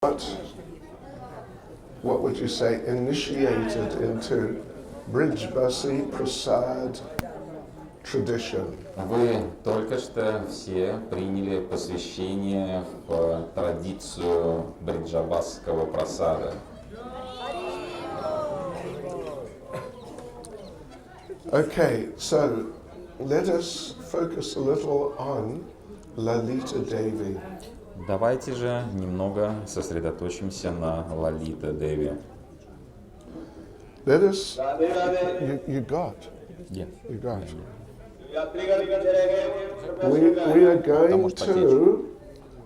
What would you say, initiated into Brijbasi Prasad tradition. Вы только что все приняли посвящение в традицию бриджабасского прасада. Okay, so let us focus a little on Lalita Devi. Давайте же немного сосредоточимся на Лалита Деви. Let us, you got? Yeah. You got. We are going to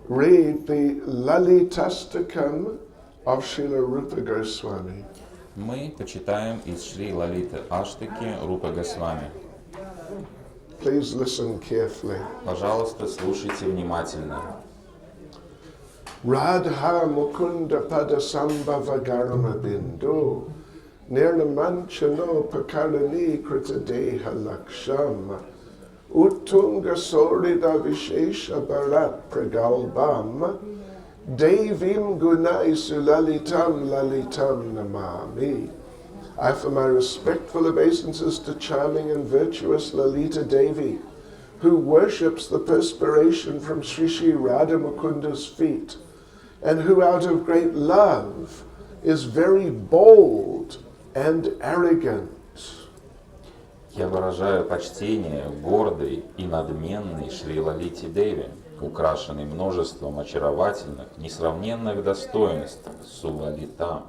read the Lalitastakam of Srila Rupa Goswami. Мы почитаем из Шри Лалиты Аштаки Рупа Госвами. Please listen carefully. Пожалуйста, слушайте внимательно. Radha Mukunda Padasambhava Garama Bindu Nirnamanchano Pakarani Krita Deha Laksham Uttunga Sorida Vishesha Bharat Pragalbam Devim Gunai Sulalitam Lalitam Namami. I offer my respectful obeisances to charming and virtuous Lalita Devi, who worships the perspiration from Sri Sri Radha Mukunda's feet, and who out of great love is very bold and arrogant. Я выражаю почтение гордой и надменной Шри Лалите Деви, украшенной множеством очаровательных, несравненных достоинств Сулалита.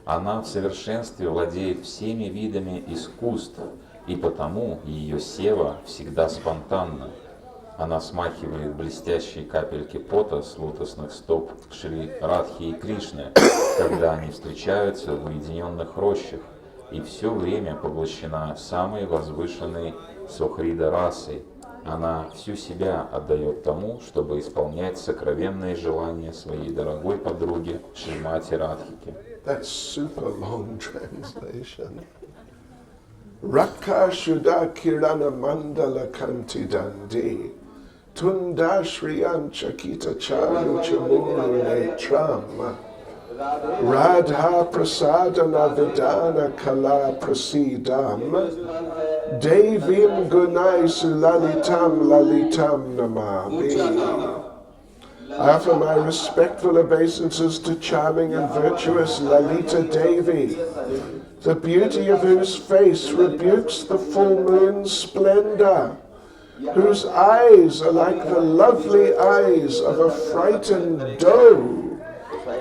Она в совершенстве владеет всеми видами искусств, и потому ее сева всегда спонтанна. Она смахивает блестящие капельки пота с лотосных стоп Шри Радхи и Кришны, когда они встречаются в уединенных рощах, и все время поглощена самой возвышенной сохрида расой. Она всю себя отдает тому, чтобы исполнять сокровенные желания своей дорогой подруги Шримати Радхики. That's super long translation. Rakha Shuddha Kirana Mandala Kanti Dandi Tunda Shriyan Chakita Charu Chamuru Netram Radha Prasadana Vidana Kala Prasidam Devim Gunai Sulalitam Lalitam Namami. I offer my respectful obeisances to charming and virtuous Lalita Devi, the beauty of whose face rebukes the full moon's splendor, whose eyes are like the lovely eyes of a frightened doe,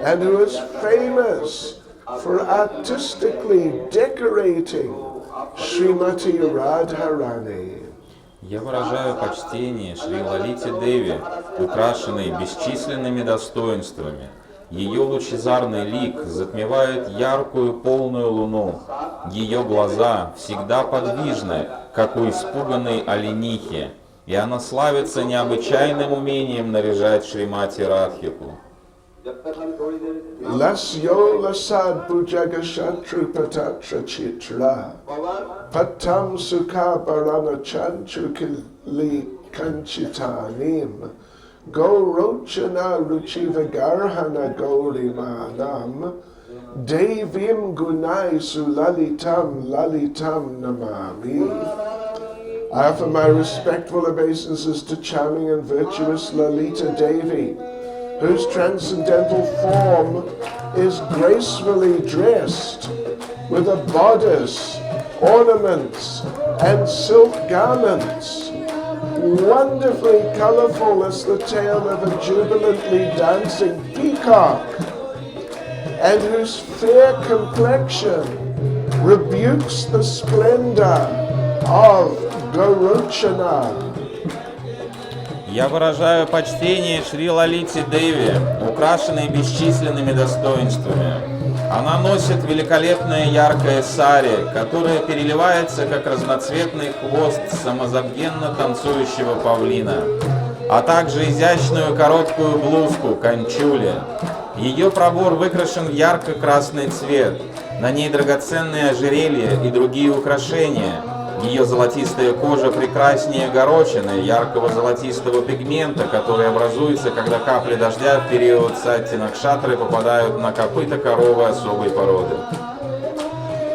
and who is famous for artistically decorating Srimati Radharani. Я выражаю почтение Шри Лалите Деви, украшенной бесчисленными достоинствами. Ее лучезарный лик затмевает яркую полную луну. Ее глаза всегда подвижны, как у испуганной оленихи, и она славится необычайным умением наряжать Шримати Радхику. Lasyo lasad bhujagashatru patatra chitra patam sukha barana chanchu kili kanchitanim go rochana ruchivagarhana gorimanam devim gunai sulalitam lalitam namami. I offer my respectful obeisances to charming and virtuous Lalita Devi, whose transcendental form is gracefully dressed with a bodice, ornaments, and silk garments, wonderfully colorful as the tail of a jubilantly dancing peacock, and whose fair complexion rebukes the splendor of Garuchana. Я выражаю почтение Шри Лалите Деви, украшенной бесчисленными достоинствами. Она носит великолепное яркое сари, которое переливается, как разноцветный хвост самозабвенно танцующего павлина, а также изящную короткую блузку канчули. Ее пробор выкрашен в ярко-красный цвет, на ней драгоценные ожерелья и другие украшения. Ее золотистая кожа прекраснее горочины, яркого золотистого пигмента, который образуется, когда капли дождя в период сати-накшатры попадают на копыта коровы особой породы.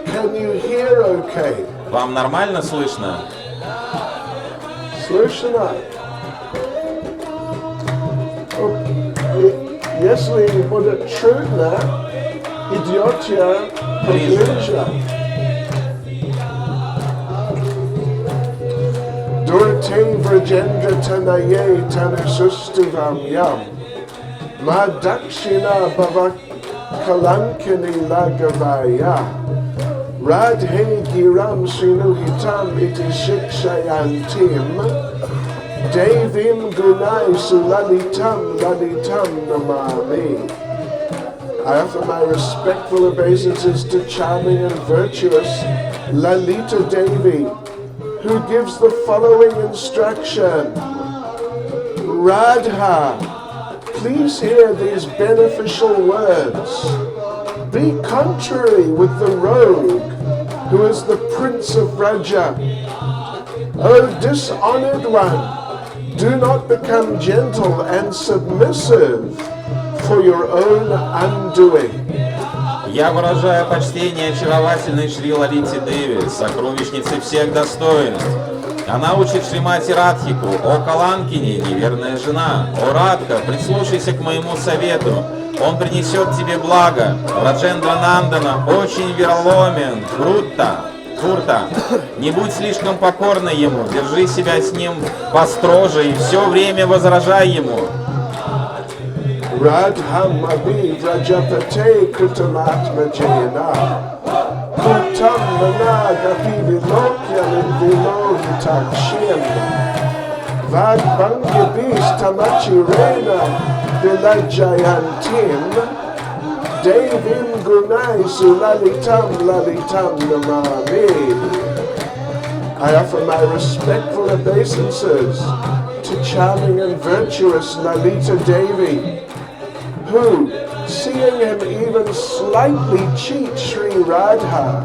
Can you hear okay? Вам нормально слышно? Слышно? Если будет трудно, идете поближе. Durte Vrajendra Tanaye Tanasustivam Yam Madakshina Bhava Kalankini Lagavaya Radhe Giram Sinuhitam Iti Shikshayantim Devim Gunai Sulalitam Lalitam Namami. I offer my respectful obeisances to charming and virtuous Lalita Devi, who gives the following instruction. Radha, please hear these beneficial words. Be contrary with the rogue, who is the prince of Vraja. O dishonored one, do not become gentle and submissive for your own undoing. Я выражаю почтение очаровательной Шри Лалите Деви, сокровищнице всех достоинств. Она учит Шримати Радхику: «О Каланкини, неверная жена! О Радха, прислушайся к моему совету! Он принесет тебе благо! Раджендра Нандана очень вероломен, Курта! Не будь слишком покорной ему, держи себя с ним построже и все время возражай ему!» Radham Abhi Vrajapate Kritamatma Jena Kutam Managapi Vilokya Vilohitakshem Vadbangabis Tamachirena Vilajayantim Devim Gunai Sulalitam Lalitam Namami. I offer my respectful obeisances to charming and virtuous Lalita Devi, who, seeing him even slightly cheat Sri Radha,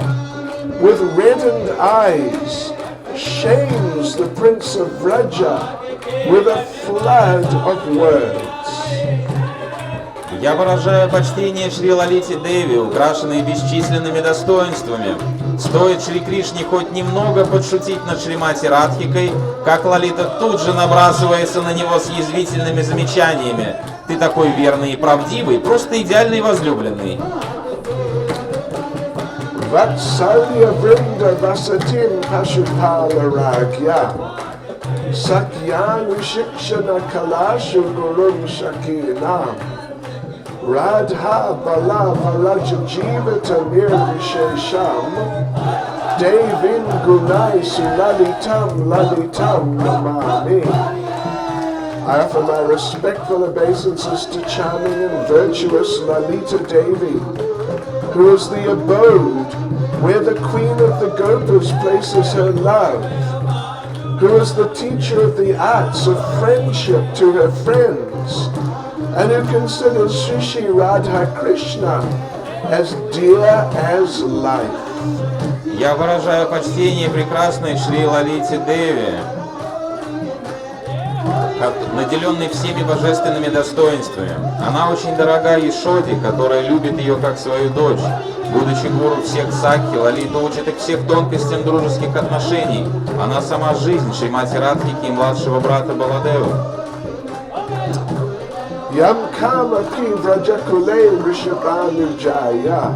with reddened eyes, shames the prince of Vraja with a flood of words. Я выражаю почтение Шри Лалите Деви, украшенной бесчисленными достоинствами. Стоит Шри Кришне хоть немного подшутить над Шримати Радхикой, как Лалита тут же набрасывается на него с язвительными замечаниями. Ты такой верный и правдивый, просто идеальный возлюбленный. Vatsalya Vrinda Vasatim Pashupala Ragya Sakyanu Shikshana Kalashu Gurum Shakinam Radha Bala Varaja Jivata Nirvishesham Devin Gunai Sulalitam Lalitam Namami. I offer my respectful obeisances to charming and virtuous Lalita Devi, who is the abode where the queen of the Gopas places her love, who is the teacher of the arts of friendship to her friends, and who considers Shri Radha Krishna as dear as life. Я выражаю почтение прекрасной Шри Лалите Деви, наделенной всеми божественными достоинствами. Она очень дорога Ишоде, которая любит ее как свою дочь. Будучи гуру всех сакхи, Лалита учит их всех тонкостям дружеских отношений. Она сама жизнь Шримати Радхики и младшего брата Баладева. Yam kama ki vrajakule rishabhanu jaya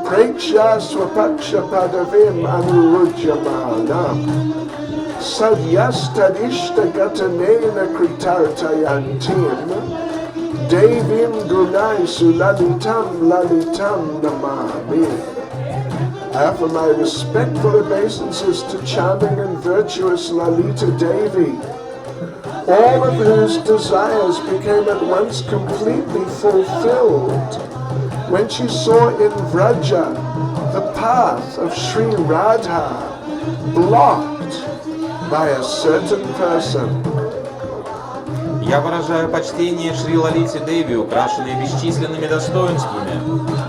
Preksha swapaksha padavim anurujyamanam Sadyastadishta gatanena kritartayantim Devim gunai sulalitam lalitam namami. I offer my respectful obeisances to charming and virtuous Lalita Devi, all of whose desires became at once completely fulfilled when she saw in Vraja the path of Sri Radha blocked by a certain person. Я выражаю почтение Шри Лалите Деви, украшенной бесчисленными достоинствами.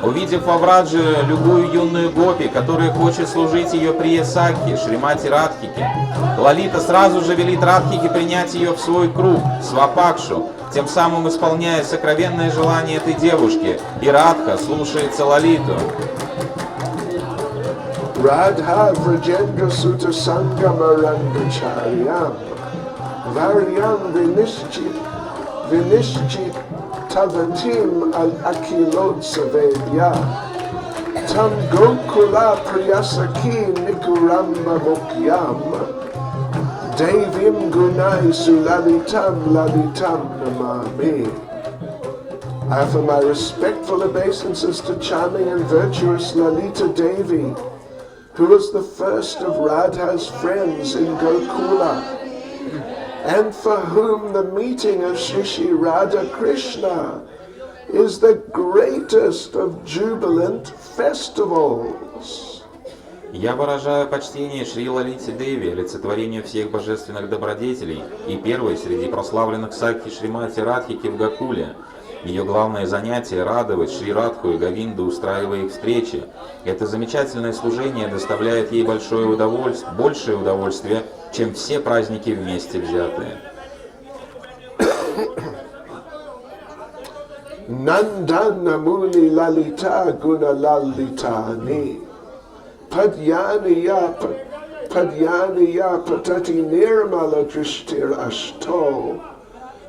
Увидев во Врадже любую юную гопи, которая хочет служить ее прие Сакхи, Шримати Радхике, Лалита сразу же велит Радхике принять ее в свой круг, свапакшу, тем самым исполняя сокровенное желание этой девушки, и Радха слушается Лалиту. Radha Vrajendra Sutta Sangamarangacharya Varyam Vinishchit Tavatim Al Akilodsavedya Tam Gokula Priyasaki Nikuramba Mokyam Devim Gunai Sulalitam Lalitam Namami. I offer my respectful obeisances to charming and virtuous Lalita Devi, who was the first of Radha's friends in Gokula, and for whom the meeting of Shri Radha Krishna is the greatest of jubilant festivals. Я выражаю почтение Шри Лалите Деви, олицетворению всех божественных добродетелей и первой среди прославленных Сакхи Шримати Радхики в Гокуле. Ее главное занятие – радовать Шри Радху и Говинду, устраивая их встречи. Это замечательное служение доставляет ей большее удовольствие, чем все праздники вместе взятые. Nandana Muni Lalita Guna Lalitani Padyaniya Patati Nirmala Drishtir Ashto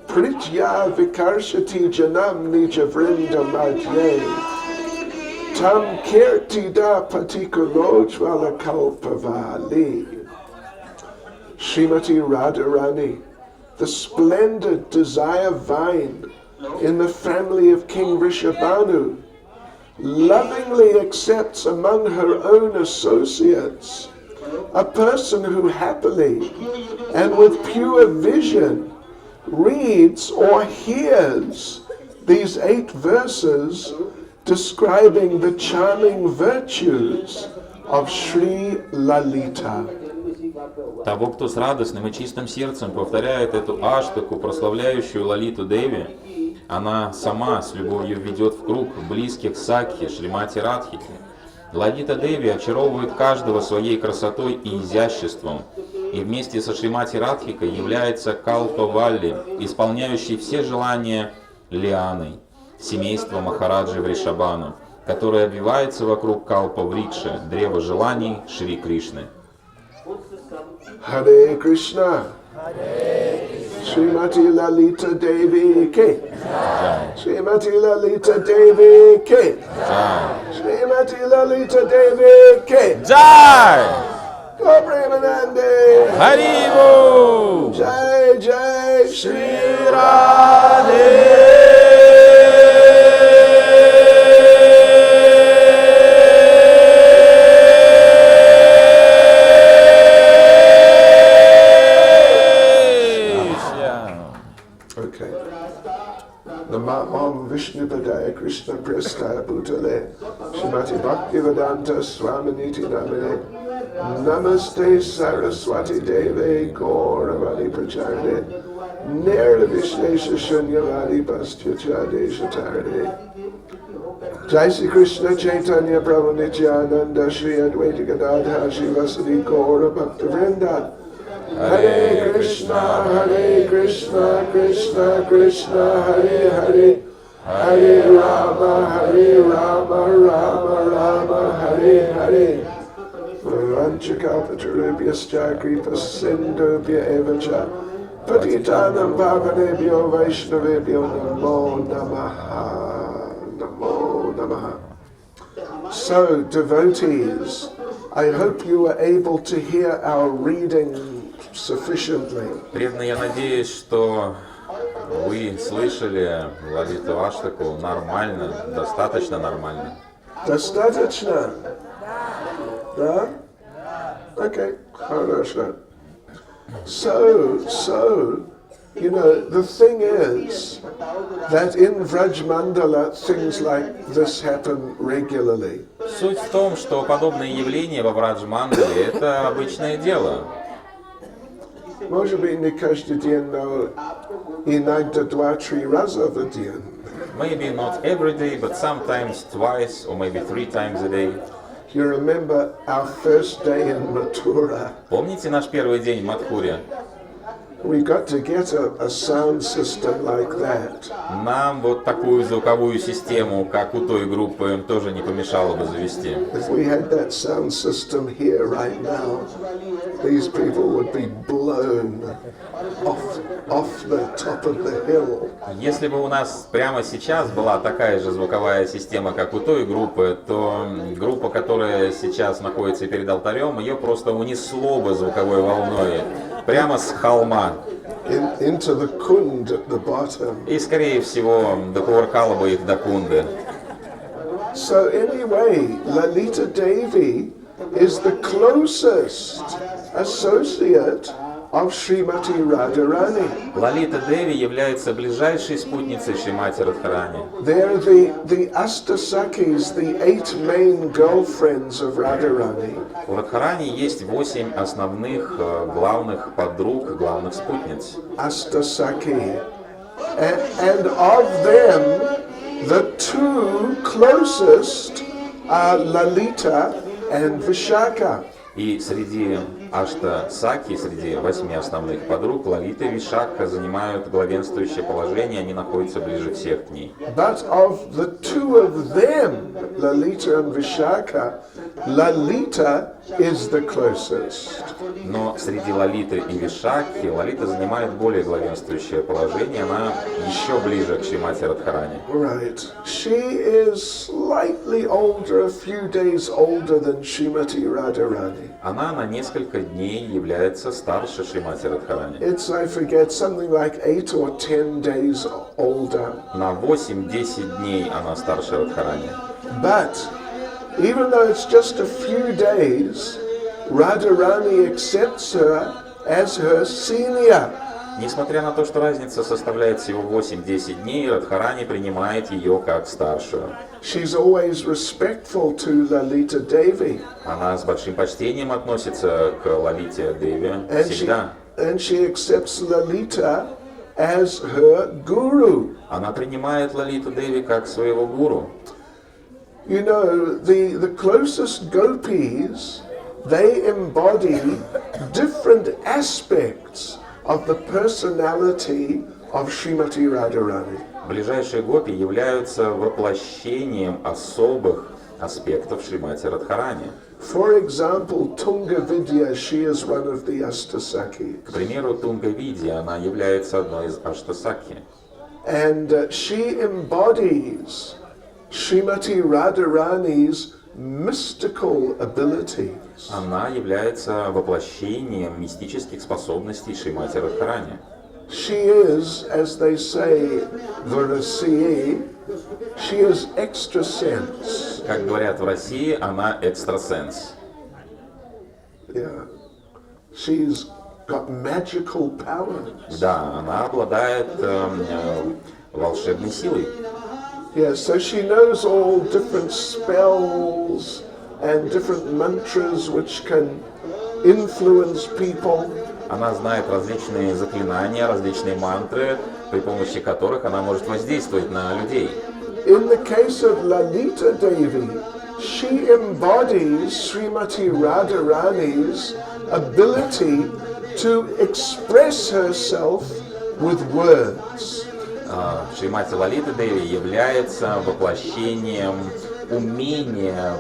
Pritya Vikarshati Janam Nija Vrinda Madhye Tam Kirtida Patikulojvala Kalpavali. Srimati Radharani, the splendid desire vine in the family of King Rishabhanu, lovingly accepts among her own associates a person who happily and with pure vision reads or hears these 8 verses describing the charming virtues of Sri Lalita. Того, кто с радостным и чистым сердцем повторяет эту аштаку, прославляющую Лалиту Деви, она сама с любовью ведет в круг близких Сакхи, Шримати Радхики. Лалита Деви очаровывает каждого своей красотой и изяществом, и вместе со Шримати Радхикой является Калпавалли, исполняющий все желания лианой, семейства Махараджи Вришабану, которое обвивается вокруг Калпаврикши, древа желаний Шри Кришны. Hare Krishna, Srimati Lalita Devi Ke, Srimati Lalita Devi Ke, Srimati Lalita Devi Ke, Jai! Gopremanande, Haribo! Jai Jai Shri Radhe! Om Vishnu Padaya Krishna Prestaya Bhutale Shrimati Bhaktivedanta Swaminiti Namine Namaste Saraswati Deve Gauravani Pracharde Nirvishnesha Shunyavadi Pastyachade Shatarde. Jai Sri Krishna Chaitanya Prabhu Nityananda Shri Advaita Gadadha Shri Vasadi Gaura Bhaktivinoda. Hare Krishna, Krishna Krishna, Hare Hare, Hare Rama, Rama Rama, Hare Hare. Unchagaon Kripas Sindhubhya Evacha Patitanam Pavanebhyo Vaishnavebhyo Namo Namaha. So, devotees, I hope you were able to hear our reading sufficiently. Преданные, я надеюсь, что вы слышали Лалиту Аштаку нормально, достаточно нормально. Достаточно? Да? Okay, хорошо. So, you know, the thing is that in Vraj Mandala things like this happen regularly. Суть в том, что подобные явления во Врадж Мандале – это обычное дело. Может быть, не каждый день, но иногда 2-3 раза в день. Maybe not every day, but sometimes twice or maybe 3 times a day. You remember our first day in Mathura? Помните наш первый день в Мадхуре? We got to get a sound system like that. Нам вот такую звуковую систему, как у той группы, тоже не помешало бы завести. If we had that sound system here right now, these people would be blown off the top of the hill. Если бы у нас прямо сейчас была такая же звуковая система, как у той группы, то группа, которая сейчас находится перед алтарем, ее просто унесло бы звуковой волной прямо с холма. Into the kund at the bottom. И, скорее всего, докувыркало бы их до кунды. So anyway, Lalita Devi is the closest associate of Srimati Radharani. Лалита Деви является ближайшей спутницей Шримати Радхарани. They're the Astasakis, the 8 main girlfriends of Radharani. У Радхарани есть 8 основных главных подруг, главных спутниц. Astasaki. And of them, the 2 closest are Lalita and Vishaka. И среди Ашта-Саки, среди 8 основных подруг, Лалита и Вишакха занимают главенствующее положение, они находятся ближе всех к ней. But of the 2 of them, Lalita and Vishaka, Lalita is the closest. Но среди Лалиты и Вишакхи Лалита занимает более главенствующее положение, она еще ближе к Шримати Радхарани. Right. She is slightly older, a few days older than Srimati Radharani. Она на несколько дней является старше Шримати Радхарани. It's, I forget, something like 8 or 10 days older. На 8-10 дней она старше Радхарани. But even though it's just a few days, Radharani accepts her as her senior. Несмотря на то, что разница составляет всего 8-10 дней, Радхарани принимает ее как старшую. She's always respectful to Lalita Devi. Она с большим почтением относится к Лалите Деви всегда. And she accepts Lalita as her guru. Она принимает Лалиту Деви как своего гуру. You know, the closest gopis, they embody different aspects of the personality of Srimati Radharani. Ближайшие гопи являются воплощением особых аспектов Шримати Радхарани. For example, Tunga Vidya, she is one of the Astasaki. К примеру, Тунга Видья, она является одной из Аштасакхи. And she embodies Srimati Radharani's mystical abilities. Она является воплощением мистических способностей Шримати Радхарани. She is, as they say, Varasiye, she is extrasense. Как говорят в России, она экстрасенс. Yeah. She's got magical powers. Да, она обладает волшебной силой. Yeah, so she knows all different spells and different mantras which can influence people. Она знает различные заклинания, различные мантры, при помощи которых она может воздействовать на людей. In the case of Lalita Devi, she embodies Srimati Radharani's ability to express herself with words. Шримати Лалита Деви является воплощением умения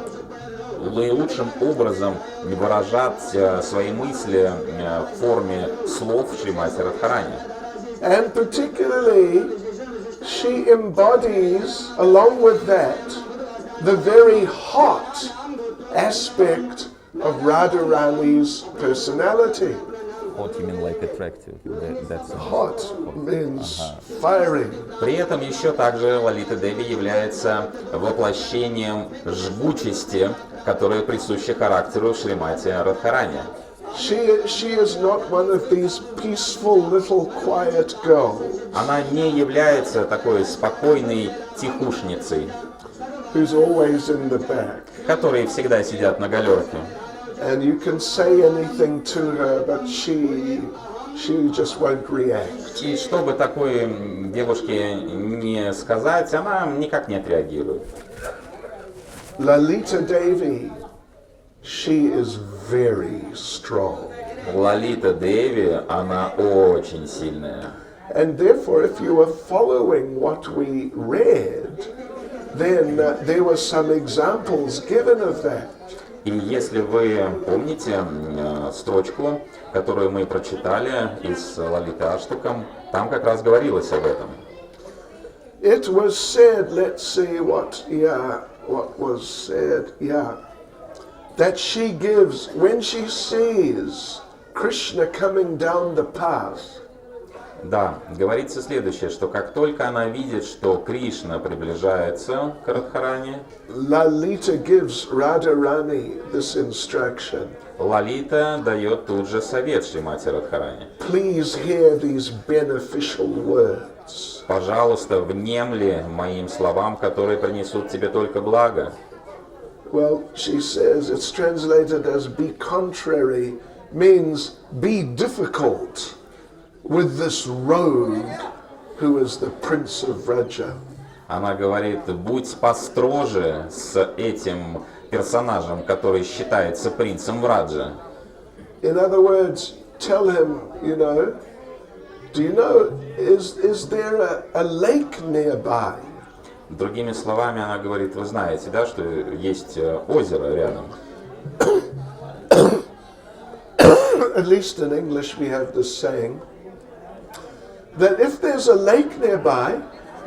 наилучшим образом выражать свои мысли в форме слов Шримати Радхарани. And particularly, she embodies, along with that, the very hot aspect of Radharani's personality. Hot, you mean like attractive? That's Hot means fiery. При этом еще также Лалита Деви является воплощением жгучести, которая присуща характеру Шримати Радхарани. She is not one of these peaceful little quiet girls Она не является такой спокойной тихушницей, who's always in the back. которые всегда сидят на галерке. And you can say anything to her, but she she just won't react. И чтобы такой девушке не сказать, она никак не отреагирует. Lalita Devi, she is very strong. Лалита Деви, она очень сильная. And therefore, if you are following what we read, then there were some examples given of that. И если вы помните строчку, которую мы прочитали из Лалиты Аштакам, там как раз говорилось об этом. It was said, let's see what was said, that she gives, when she sees Krishna coming down the path, Да, говорится следующее, что как только она видит, что Кришна приближается к Радхарани, Lalita gives Radharani this instruction. Лалита дает тут же совет Шримати Радхарани. Please hear these beneficial words. Пожалуйста, внемли моим словам, которые принесут тебе только благо. Well, she says it's translated as be contrary, means be difficult with this rogue who is the prince of Vraja. Она говорит, будь построже с этим персонажем, который считается принцем Враджа. In other words, tell him, do you know, is there a lake nearby? Другими словами, она говорит, вы знаете, да, что есть озеро рядом. At least in English we have this saying, that if there's a lake nearby,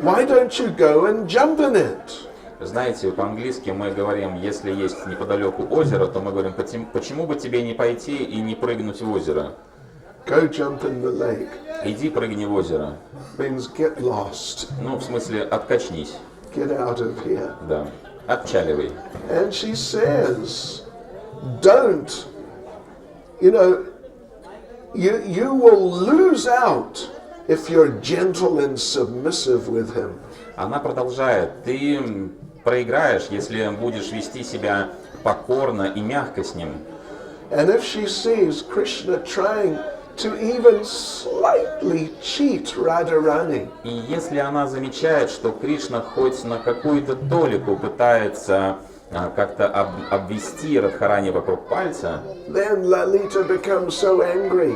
why don't you go and jump in it? Знаете, по-английски мы говорим, если есть неподалеку озеро, то мы говорим, почему бы тебе не пойти и не прыгнуть в озеро? Go jump in the lake. Иди прыгни в озеро. Means get lost. Ну, в смысле, откачнись. Get out of here. Да, отчаливай. And she says, don't, you will lose out if you're gentle and submissive with him. Она продолжает, ты проиграешь, если будешь вести себя покорно и мягко с ним. And if she sees Krishna trying to even slightly cheat Radharani, И если она замечает, что Кришна хоть на какую-то толику пытается как-то обвести Радхарани вокруг пальца, then Lalita becomes so angry.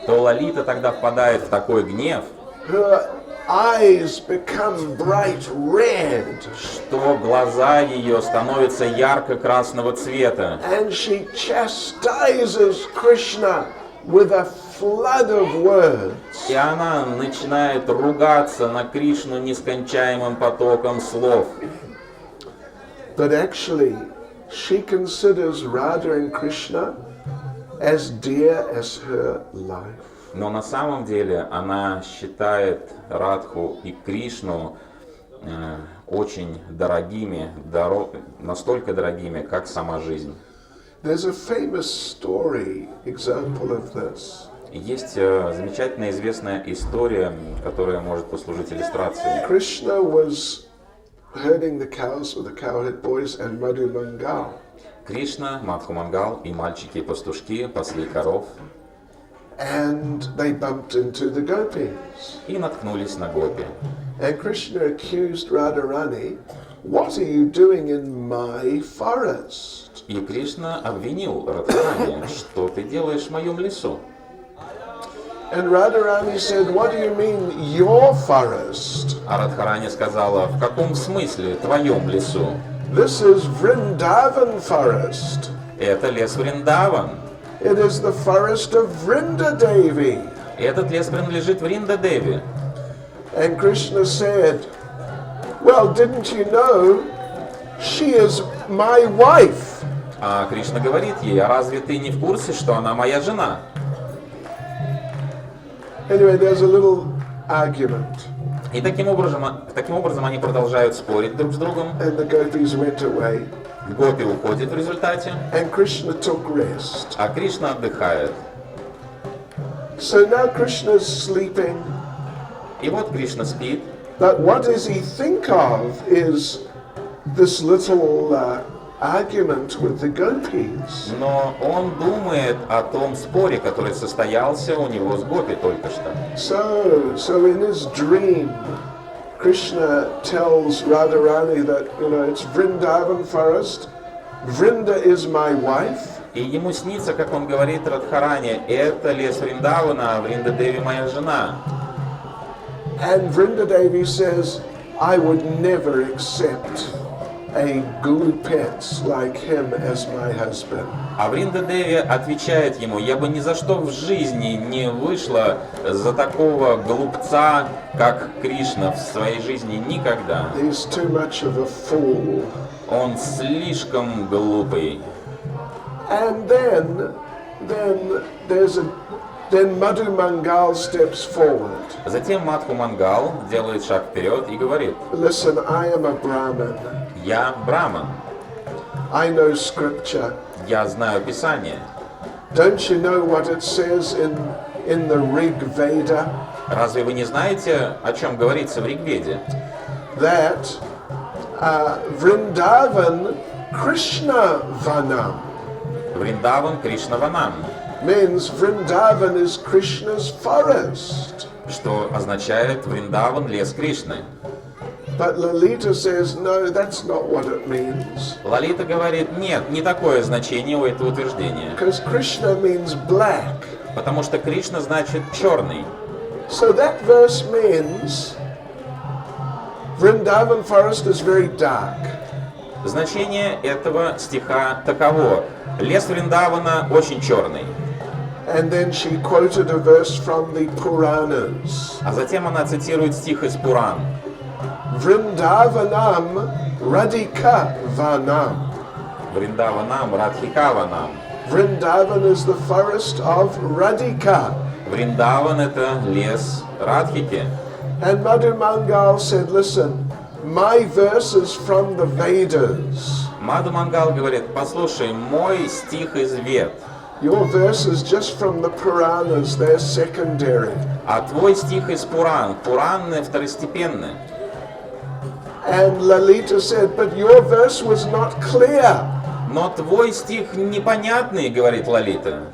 то Лалита тогда впадает в такой гнев, Her eyes become bright red, что глаза ее становятся ярко-красного цвета. and she chastises Krishna with a flood of words. И она начинает ругаться на Кришну нескончаемым потоком слов. But actually, she considers Radha and Krishna as dear as her life. Но на самом деле она считает Радху и Кришну очень дорогими, настолько дорогими, как сама жизнь. There's a famous story example of this. Есть замечательная известная история, которая может послужить иллюстрацией. Krishna was herding the cows with the cowherd boys and Madhu Mangal. Кришна, Мадху Мангал и мальчики-пастушки пасли коров And they bumped into the gopis. и наткнулись на гопи. And Krishna accused Radharani, what are you doing in my forest? И Кришна обвинил Радхарани, что ты делаешь в моем лесу. And Radharani said, what do you mean, your forest? А Радхарани сказала, в каком смысле твоем лесу? This is Vrindavan forest. Это лес Вриндаван. It is the forest of Vrinda Devi. Этот лес принадлежит Вринда Деви. And Krishna said, well, didn't you know she is my wife? А Кришна говорит ей, а разве ты не в курсе, что она моя жена? Anyway, there's a little argument. И таким образом они продолжают спорить друг с другом. And the gopis went away. Гопи уходит в результате, And Krishna took rest. а Кришна отдыхает. So now Krishna's sleeping. И вот Кришна спит. But what does he think of is this little argument with the gopis. Но он думает о том споре, который состоялся у него с Гопи только что. So in his dream, Krishna tells Radharani that, it's Vrindavan forest. Vrinda is my wife. И ему снится, как он говорит Радхарани, это лес Вриндавана, а Вринда Деви моя жена. And Vrinda Devi says, I would never accept a glupets like him as my husband. А Вринда Деви отвечает ему, я бы ни за что в жизни не вышла за такого глупца, как Кришна, в своей жизни никогда. He's too much of a fool. Он слишком глупый. And then Madhu Mangal steps forward. Затем Мадху Мангал делает шаг вперед и говорит, Listen, I am a Brahmin. я браман, I know scripture. я знаю Писание. Don't you know what it says in the Rig Veda? Разве вы не знаете, о чем говорится в Ригведе? That Vrindavan Krishna Vanam Вриндаван Кришнаванам, means Vrindavan is Krishna's forest. что означает Вриндаван лес Кришны. But Lalita says, no, that's not what it means. Лалита говорит, нет, не такое значение у этого утверждения. Because Krishna means black. Потому что Кришна значит черный. So that verse means Vrindavan forest is very dark. Значение этого стиха таково. Лес Вриндавана очень черный. And then she quoted a verse from the Puranas. А затем она цитирует стих из Пуран. Vrindavanam Radhika Vanam. Вриндаванам Радхикаванам. Vrindavan is the forest of Radhika. Вриндаван это лес Радхики. And Madhu Mangal said, listen, my verse is from the Vedas. Мадху Мангал говорит, послушай, мой стих из Вед, Your verse is just from the Puranas, they're secondary. а твой стих из Пуран, Пуранны второстепенны. And Lalita said, but your verse was not clear. Но твой стих непонятный, говорит Лалита.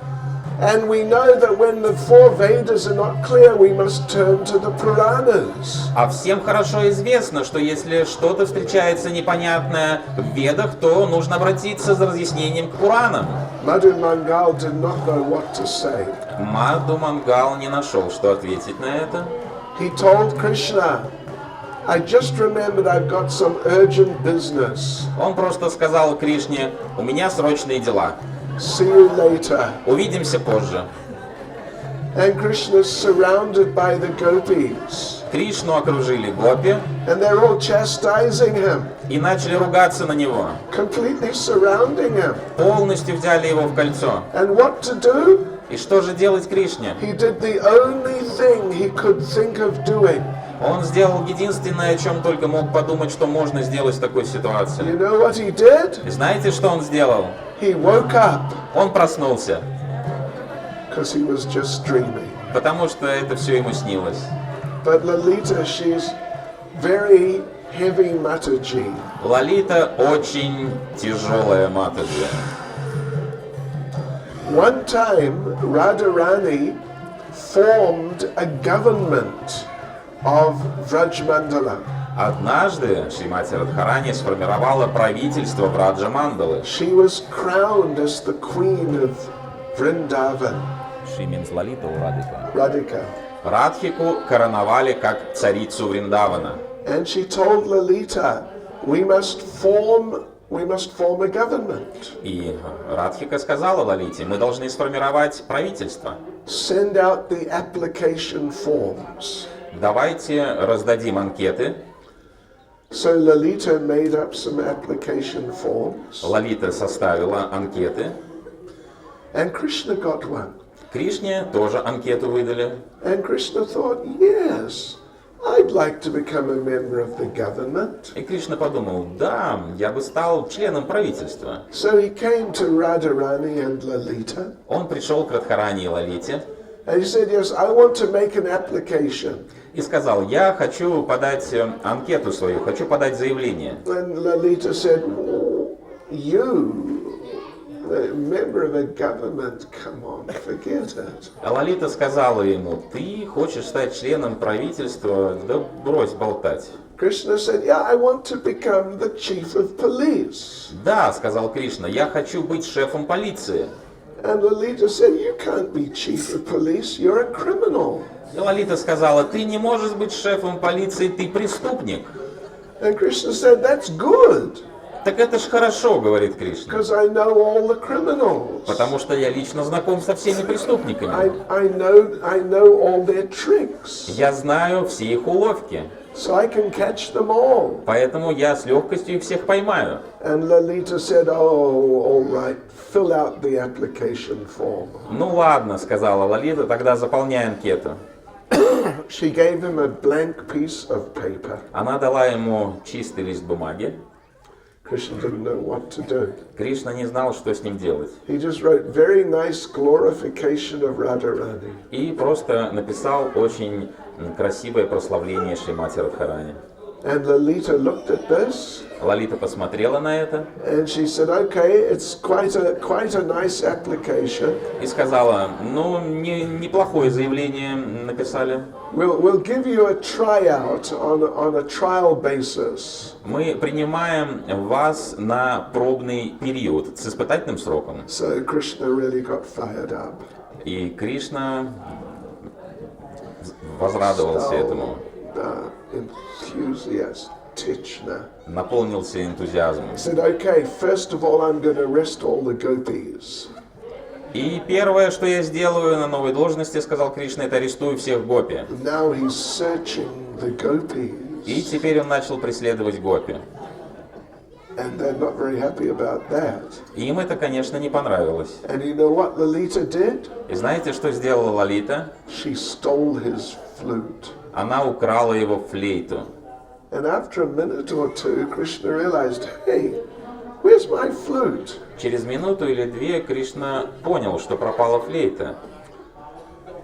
And we know that when the four Vedas are not clear, we must turn to the Puranas. А всем хорошо известно, что если что-то встречается непонятное в Ведах, то нужно обратиться за разъяснением к Пуранам. Madhu Mangal did not know what to say. Мадху Мангал не нашел, что ответить на это. He told Krishna, I just remembered I've got some urgent business. Он просто сказал Кришне, у меня срочные дела. See you later. Увидимся позже. And Krishna is surrounded by the gopis. Кришну окружили гопи And they're all chastising him, и начали ругаться на него. completely surrounding him. Полностью взяли его в кольцо. And what to do? И что же делать Кришне? He did the only thing he could think of doing. Он сделал единственное, о чем только мог подумать, что можно сделать в такой You ситуации. know what he did? И знаете, что он сделал? He woke up Он проснулся, because he was just dreaming. потому что это все ему снилось. But Lalita, she's very heavy Mataji. Лалита очень тяжелая Матаджи. One time, Radharani formed a government of Vraj Mandala. Однажды Шримати Радхарани сформировала правительство Враджа Мандалы. She was crowned as the queen of Vrindavan, She means Lalita or Radhika. Radhika. Радхику короновали как царицу Вриндавана. And she told Lalita, we must form a government. И Радхика сказала Лалите, мы должны сформировать правительство. Send out the application forms. Давайте раздадим анкеты. So Lalita made up some application forms, Лалита составила анкеты. and Krishna got one. Кришне тоже анкету выдали. And Krishna thought, yes, I'd like to become a member of the government. И Кришна подумал, да, я бы стал членом правительства. So he came to Radharani and Lalita, Он пришел к Радхарани и Лалите and he said, yes, I want to make an application. и сказал, я хочу подать анкету свою, хочу подать заявление. And Lalita said, you, the member of a government, come on, forget it. А Лолита сказала ему: ты хочешь стать членом правительства? Да брось болтать. Krishna said, yeah, I want to become the chief of police. Да, сказал Кришна, я хочу быть шефом полиции. And Lalita said, you can't be chief of police, you're a criminal. И Лолита сказала: ты не можешь быть шефом полиции, ты преступник. And Krishna said, that's good, Так это ж хорошо, говорит Кришна, because I know all the criminals. потому что я лично знаком со всеми преступниками. I know all their tricks, Я знаю все их уловки, so I can catch them all. поэтому я с легкостью их всех поймаю. And Lalita said, oh, all right, fill out the application form. Ну ладно, сказала Лолита, тогда заполняй анкету. She gave him a blank piece of paper. Она дала ему чистый лист бумаги. Krishna didn't know what to do. Кришна не знал, что с ним делать. He just wrote very nice glorification of Radharani. И просто написал очень красивое прославление Шримати Радхарани. And Lalita looked at this, Лолита посмотрела на это and she said, okay, it's quite a nice application. и сказала: ну, неплохое заявление написали. We'll give you a tryout on a trial basis. Мы принимаем вас на пробный период с испытательным сроком. So Krishna really got fired up. И Кришна возрадовался этому, Enthusiastic. наполнился энтузиазмом. He said, okay, first of all, I'm going to arrest all the gopis. И первое, что я сделаю на новой должности, сказал Кришна, это арестую всех гопи. Now he's searching the gopis. И теперь он начал преследовать гопи. And they're not very happy about that. Им это, конечно, не понравилось. And you know what Lalita did? И знаете, что сделала Лолита? She stole his flute. Она украла его флейту. And after a minute or two, Krishna realized, hey, where's my flute? Через минуту или две Кришна понял, что пропала флейта.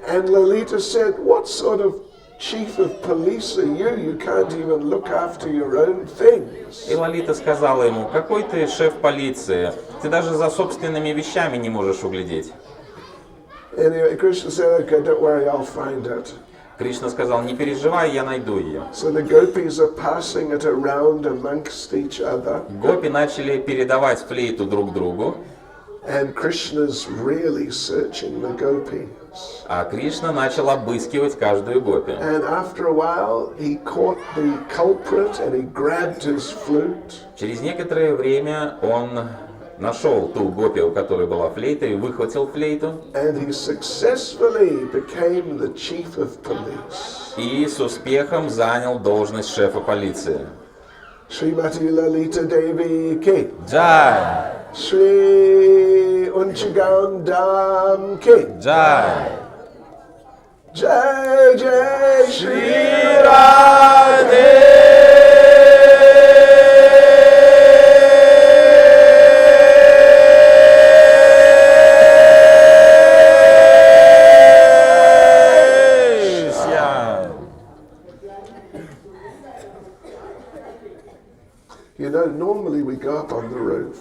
And Lalita said, what sort of chief of police are you? You can't even look after your own things. И Лолита сказала ему: какой ты шеф полиции? Ты даже за собственными вещами не можешь углядеть. Anyway, Krishna said, okay, don't worry, I'll find it. Кришна сказал: не переживай, я найду ее. So the gopis are passing it around amongst each other. Гопи начали передавать флейту друг другу, And Krishna's really searching the gopis. а Кришна начал обыскивать каждую гопи. And after a while, he caught the culprit and he grabbed his flute. Через некоторое время он нашел ту гопи, у которой была флейта, и выхватил флейту. And he successfully became the chief of police. И с успехом занял должность шефа полиции. Srimati Lalita Devi ki. Джай! Shri Unchagaon Dham ki. Джай! Jai Jai Shri Радhe! You know, normally we go up on the roof